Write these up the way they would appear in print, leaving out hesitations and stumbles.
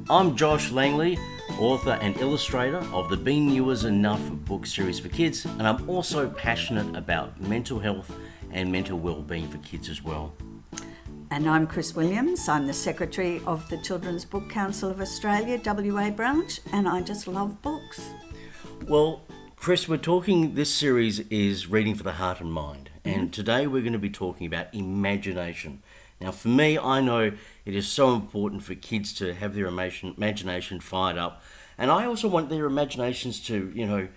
I'm Josh Langley, author and illustrator of the Being You Is Enough book series for kids, and I'm also passionate about mental health and mental well-being for kids as well. And I'm Kris Williams. I'm the Secretary of the Children's Book Council of Australia, WA branch, and I just love books. Well, Kris, this series is Reading for the Heart and Mind, and today we're going to be talking about imagination. Now, for me, I know it is so important for kids to have their imagination fired up, and I also want their imaginations to,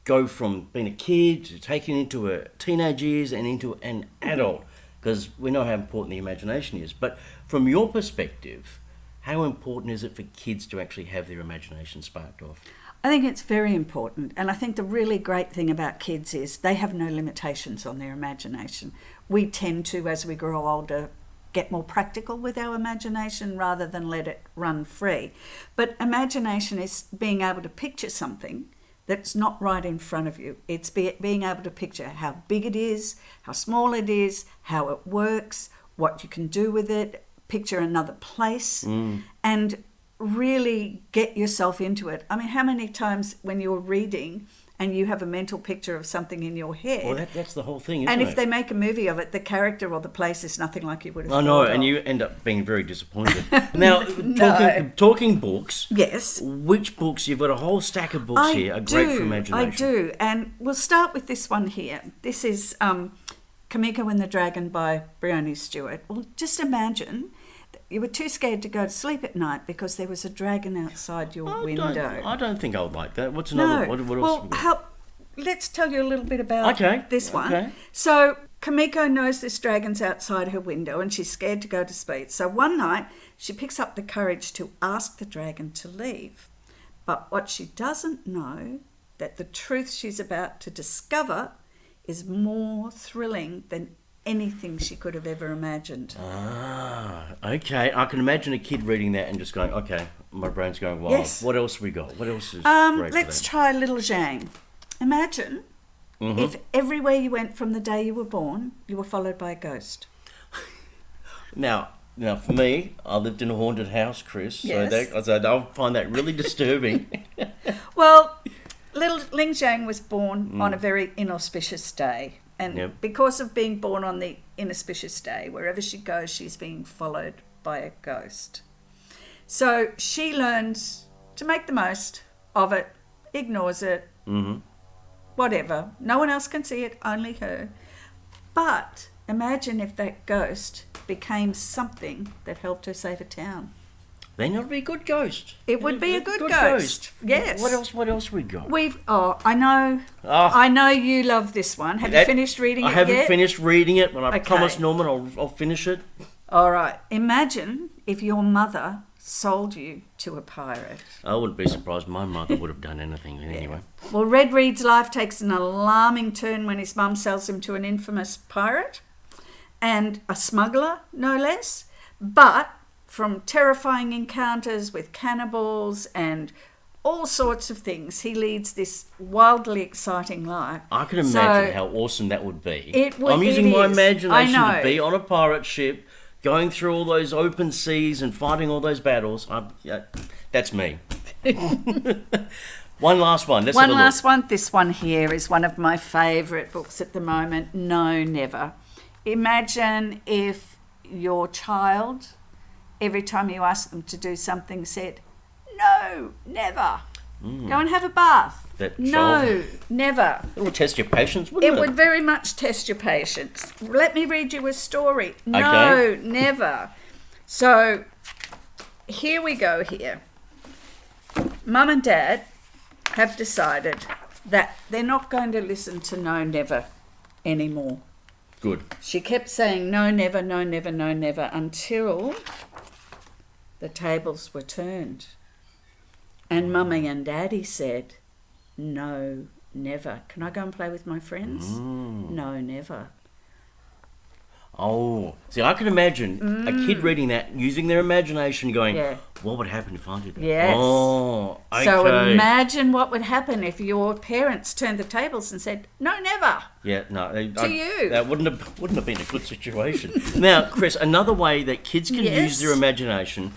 go from being a kid to taking into a teenage years and into an adult, because we know how important the imagination is. But from your perspective, how important is it for kids to actually have their imagination sparked off? I think it's very important, and I think the really great thing about kids is they have no limitations on their imagination. We tend to, as we grow older, get more practical with our imagination rather than let it run free. But imagination is being able to picture something that's not right in front of you. It's being able to picture how big it is, how small it is, how it works, what you can do with it, picture another place, and really get yourself into it. I mean, how many times when you're reading and you have a mental picture of something in your head. Well, that's the whole thing, isn't it? And if they make a movie of it, the character or the place is nothing like you would have thought. I know, of. and you end up being very disappointed. Now, talking books. Yes. Which books? You've got a whole stack of books here, are great for imagination. I do, and we'll start with this one here. This is Kamiko and the Dragon by Bryony Stewart. Well, just imagine you were too scared to go to sleep at night because there was a dragon outside your window. I don't think I would like that. What's another? No. What else? Well, let's tell you a little bit about this one. Okay. So Kamiko knows this dragon's outside her window and she's scared to go to sleep. So one night she picks up the courage to ask the dragon to leave. But what she doesn't know, that the truth she's about to discover is more thrilling than anything she could have ever imagined. Okay. I can imagine a kid reading that and just going, okay, my brain's going wild. Yes. What else have we got? What else is great Let's for that? try Little Zhang. Imagine if everywhere you went from the day you were born, you were followed by a ghost. Now, for me, I lived in a haunted house, Kris, Yes. so I'll find that really disturbing. Well, little Ling Zhang was born on a very inauspicious day. And because of being born on the inauspicious day, wherever she goes, she's being followed by a ghost. So she learns to make the most of it, ignores it, whatever. No one else can see it, only her. But imagine if that ghost became something that helped her save a town. Then it would be a good ghost. It would be a good ghost. Yes. What else we got? I know. I know you love this one. Have you finished reading it yet? I haven't finished reading it, but I promise Norman I'll finish it. All right. Imagine if your mother sold you to a pirate. I wouldn't be surprised. My mother would have done anything anyway. Well, Red Reed's life takes an alarming turn when his mum sells him to an infamous pirate and a smuggler, no less. But from terrifying encounters with cannibals and all sorts of things, he leads this wildly exciting life. I can imagine how awesome that would be. I'm using it my is. imagination I know. to be on a pirate ship, going through all those open seas and fighting all those battles. That's me. One last one. Let's have a look. One. This one here is one of my favourite books at the moment. No, never. Imagine if your child, every time you ask them to do something, said, no, never. Go and have a bath. No, never. It would test your patience, wouldn't it? It would very much test your patience. Let me read you a story. No, never. So here we go here. Mum and Dad have decided that they're not going to listen to no, never anymore. Good. She kept saying no, never, no, never, no, never until the tables were turned. And Mummy and Daddy said, no, never. Can I go and play with my friends? No, never. Oh, see, I can imagine a kid reading that, using their imagination, going, what would happen if I did that? Yes. Oh, okay. So imagine what would happen if your parents turned the tables and said, no, never. Yeah, no. you. That wouldn't have been a good situation. Now, Kris, another way that kids can use their imagination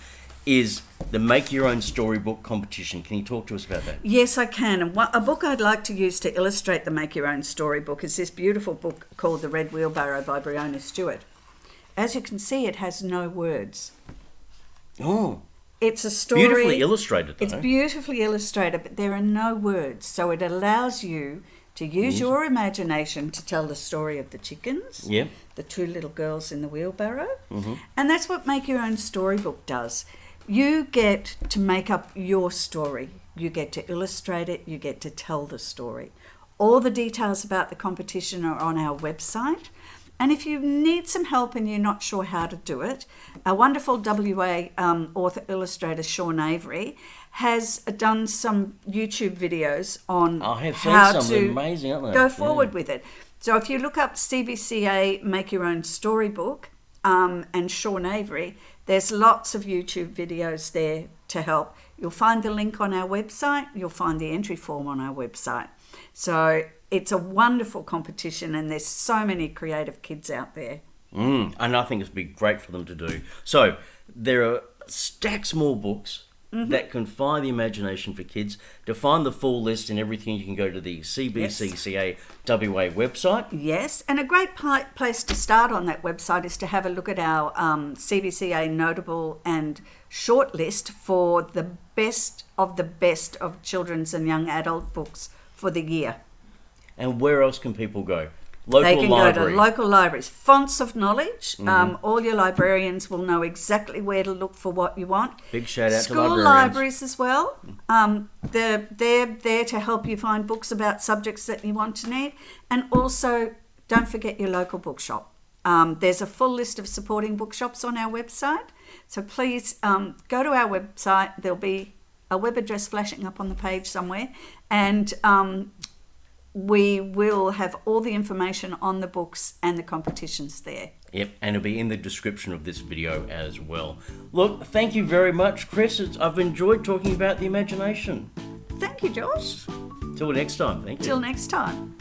is the Make Your Own Storybook competition. Can you talk to us about that? Yes, I can. And a book I'd like to use to illustrate the Make Your Own Storybook is this beautiful book called The Red Wheelbarrow by Breonna Stewart. As you can see, it has no words. Oh. It's a story. Beautifully illustrated, though. It's beautifully illustrated, but there are no words. So it allows you to use your imagination to tell the story of the chickens, Yep. the two little girls in the wheelbarrow. And that's what Make Your Own Storybook does. You get to make up your story. You get to illustrate it. You get to tell the story. All the details about the competition are on our website. And if you need some help and you're not sure how to do it, our wonderful WA author-illustrator Sean Avery has done some YouTube videos on how to amazing, aren't they? go forward with it. So if you look up CBCA Make Your Own Storybook and Sean Avery, there's lots of YouTube videos there to help. You'll find the link on our website. You'll find the entry form on our website. So it's a wonderful competition, and there's so many creative kids out there. And I think it'd be great for them to do. So there are stacks more books that can fire the imagination for kids. To find the full list and everything, you can go to the CBCCA WA website. Yes, and a great place to start on that website is to have a look at our CBCA notable and short list for the best of children's and young adult books for the year. And where else can people go? They can go to local libraries. Fonts of knowledge. All your librarians will know exactly where to look for what you want. Big shout out to librarians. School libraries as well. They're there to help you find books about subjects that you want to need. And also, don't forget your local bookshop. There's a full list of supporting bookshops on our website. So please go to our website. There'll be a web address flashing up on the page somewhere. And we will have all the information on the books and the competitions there. Yep, and it'll be in the description of this video as well. Look, thank you very much, Kris. I've enjoyed talking about the imagination. Thank you, Josh. Till next time, thank you. Till next time.